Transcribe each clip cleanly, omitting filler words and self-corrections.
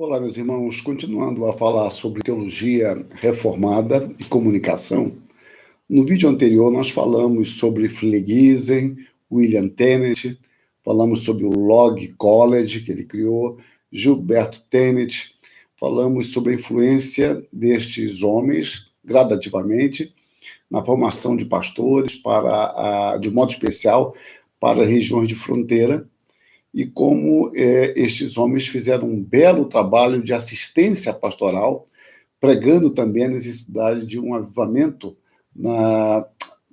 Olá, meus irmãos. Continuando a falar sobre teologia reformada e comunicação, no vídeo anterior nós falamos sobre Phlegisem, William Tennent, falamos sobre o Log College que ele criou, Gilberto Tennent, falamos sobre a influência destes homens, gradativamente, na formação de pastores, de modo especial, para regiões de fronteira, e como estes homens fizeram um belo trabalho de assistência pastoral, pregando também a necessidade de um avivamento na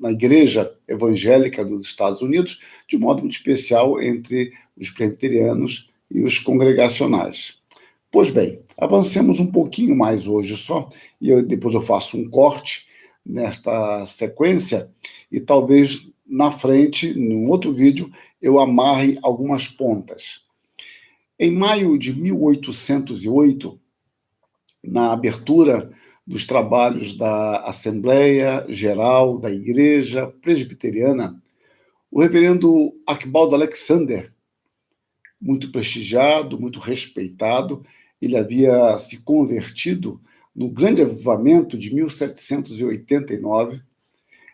igreja evangélica dos Estados Unidos, de modo muito especial entre os presbiterianos e os congregacionais. Pois bem, avancemos um pouquinho mais hoje só, e depois eu faço um corte nesta sequência, e talvez na frente, num outro vídeo, eu amarre algumas pontas. Em maio de 1808, na abertura dos trabalhos da Assembleia Geral da Igreja Presbiteriana, o reverendo Arquibaldo Alexander, muito prestigiado, muito respeitado, ele havia se convertido no grande avivamento de 1789,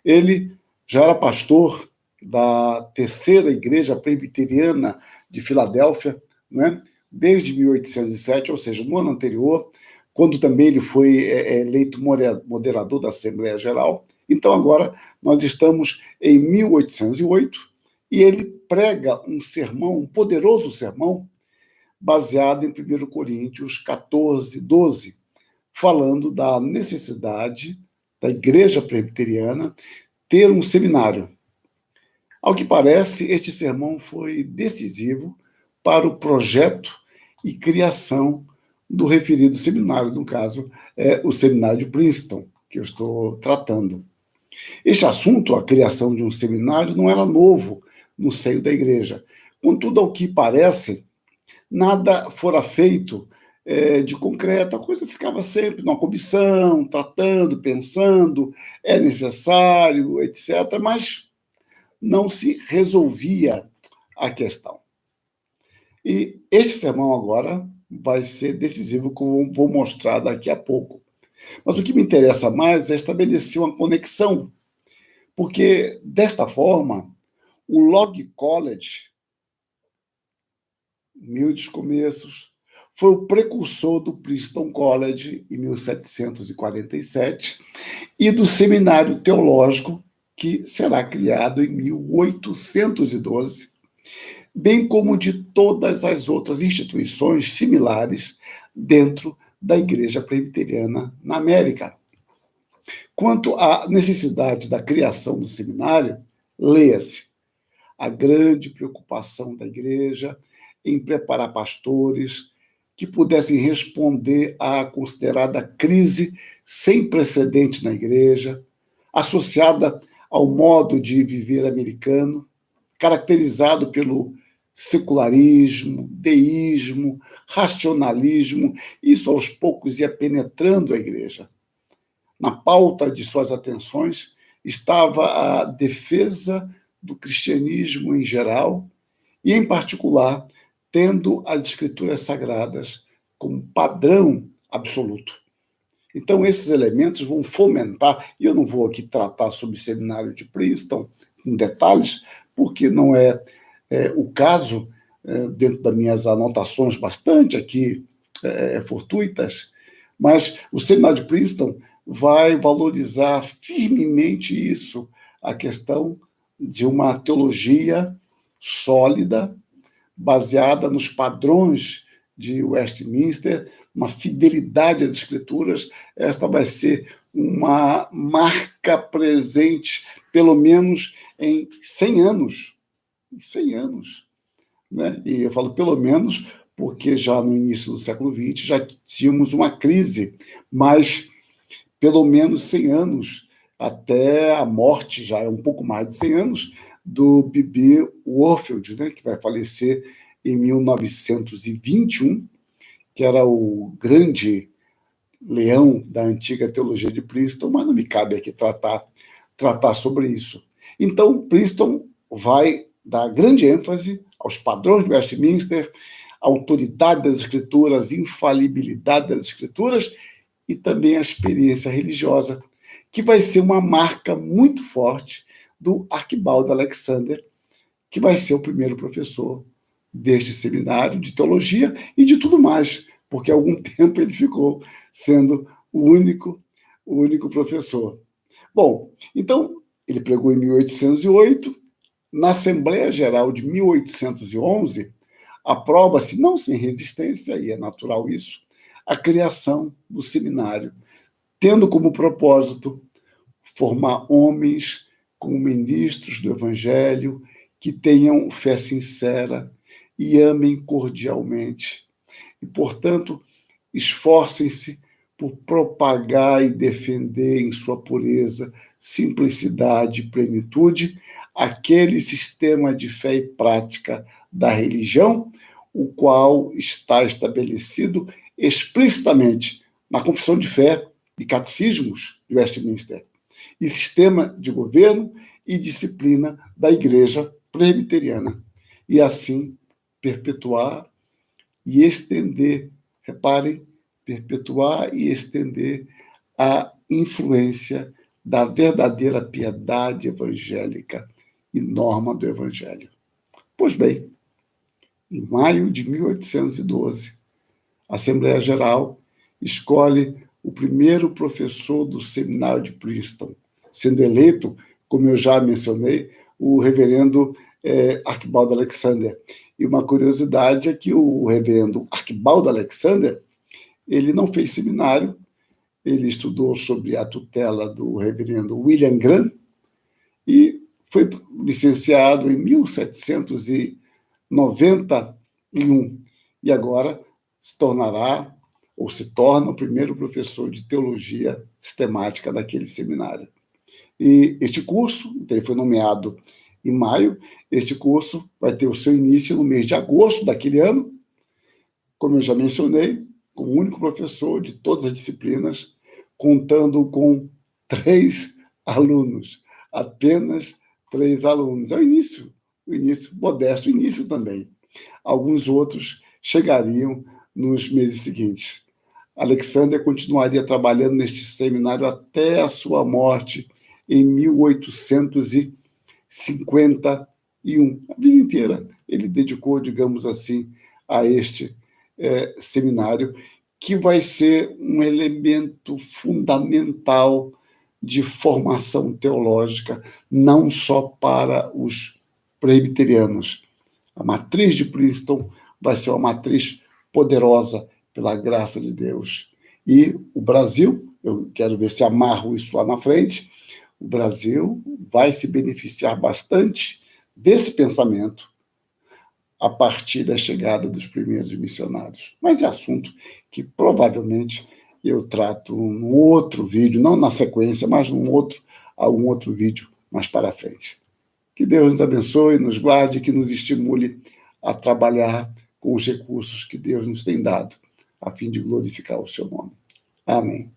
ele já era pastor da Terceira Igreja Presbiteriana de Filadélfia, né? Desde 1807, ou seja, no ano anterior, quando também ele foi eleito moderador da Assembleia Geral. Então, agora, nós estamos em 1808, e ele prega um sermão, um poderoso sermão, baseado em 1 Coríntios 14, 12, falando da necessidade da Igreja Presbiteriana ter um seminário. Ao que parece, este sermão foi decisivo para o projeto e criação do referido seminário, no caso, o seminário de Princeton, que eu estou tratando. Este assunto, a criação de um seminário, não era novo no seio da igreja. Contudo, ao que parece, nada fora feito de concreto, a coisa ficava sempre numa comissão, tratando, pensando, é necessário, etc., mas não se resolvia a questão. E este sermão agora vai ser decisivo, como vou mostrar daqui a pouco. Mas o que me interessa mais é estabelecer uma conexão, porque, desta forma, o Log College, humildes começos, foi o precursor do Princeton College, em 1747, e do Seminário Teológico, que será criado em 1812, bem como de todas as outras instituições similares dentro da Igreja Presbiteriana na América. Quanto à necessidade da criação do seminário, leia-se a grande preocupação da Igreja em preparar pastores que pudessem responder à considerada crise sem precedente na Igreja, associada ao modo de viver americano, caracterizado pelo secularismo, deísmo, racionalismo. Isso, aos poucos, ia penetrando a Igreja. Na pauta de suas atenções estava a defesa do cristianismo em geral e, em particular, tendo as Escrituras Sagradas como padrão absoluto. Então, esses elementos vão fomentar, e eu não vou aqui tratar sobre o seminário de Princeton em detalhes, porque não é o caso, dentro das minhas anotações bastante aqui fortuitas, mas o seminário de Princeton vai valorizar firmemente isso, a questão de uma teologia sólida, baseada nos padrões de Westminster, uma fidelidade às Escrituras. Esta vai ser uma marca presente, pelo menos em 100 anos. Em 100 anos. Né? E eu falo pelo menos porque já no início do século XX já tínhamos uma crise, mas pelo menos 100 anos, até a morte, já é um pouco mais de 100 anos, do B.B. Warfield, né, que vai falecer em 1921, que era o grande leão da antiga teologia de Princeton, mas não me cabe aqui tratar sobre isso. Então, Princeton vai dar grande ênfase aos padrões de Westminster, autoridade das Escrituras, infalibilidade das Escrituras e também a experiência religiosa, que vai ser uma marca muito forte do Arquibaldo Alexander, que vai ser o primeiro professor deste seminário de teologia e de tudo mais, porque há algum tempo ele ficou sendo o único professor. Bom, então, ele pregou em 1808, na Assembleia Geral de 1811, aprova-se, não sem resistência, e é natural isso, a criação do seminário, tendo como propósito formar homens como ministros do Evangelho, que tenham fé sincera e amem cordialmente. E, portanto, esforcem-se por propagar e defender em sua pureza, simplicidade e plenitude aquele sistema de fé e prática da religião, o qual está estabelecido explicitamente na Confissão de Fé e Catecismos de Westminster, e sistema de governo e disciplina da Igreja Presbiteriana, e assim perpetuar e estender, reparem, perpetuar e estender a influência da verdadeira piedade evangélica e norma do Evangelho. Pois bem, em maio de 1812, a Assembleia Geral escolhe o primeiro professor do seminário de Princeton, sendo eleito, como eu já mencionei, o reverendo Arquibaldo Alexander. E uma curiosidade é que o reverendo Arquibaldo Alexander, ele não fez seminário, ele estudou sob a tutela do reverendo William Graham e foi licenciado em 1791 e agora se torna o primeiro professor de teologia sistemática daquele seminário. E este curso, então ele foi nomeado em maio, este curso vai ter o seu início no mês de agosto daquele ano, como eu já mencionei, como único professor de todas as disciplinas, contando com 3 alunos, apenas 3 alunos. É o início modesto, início também. Alguns outros chegariam nos meses seguintes. Alexander continuaria trabalhando neste seminário até a sua morte em 1851. A vida inteira ele dedicou, digamos assim, a este seminário, que vai ser um elemento fundamental de formação teológica, não só para os presbiterianos. A matriz de Princeton vai ser uma matriz poderosa pela graça de Deus. E o Brasil, eu quero ver se amarro isso lá na frente, o Brasil vai se beneficiar bastante desse pensamento a partir da chegada dos primeiros missionários. Mas é assunto que provavelmente eu trato num outro vídeo, não na sequência, mas algum outro vídeo mais para frente. Que Deus nos abençoe, nos guarde, que nos estimule a trabalhar com os recursos que Deus nos tem dado, a fim de glorificar o seu nome. Amém.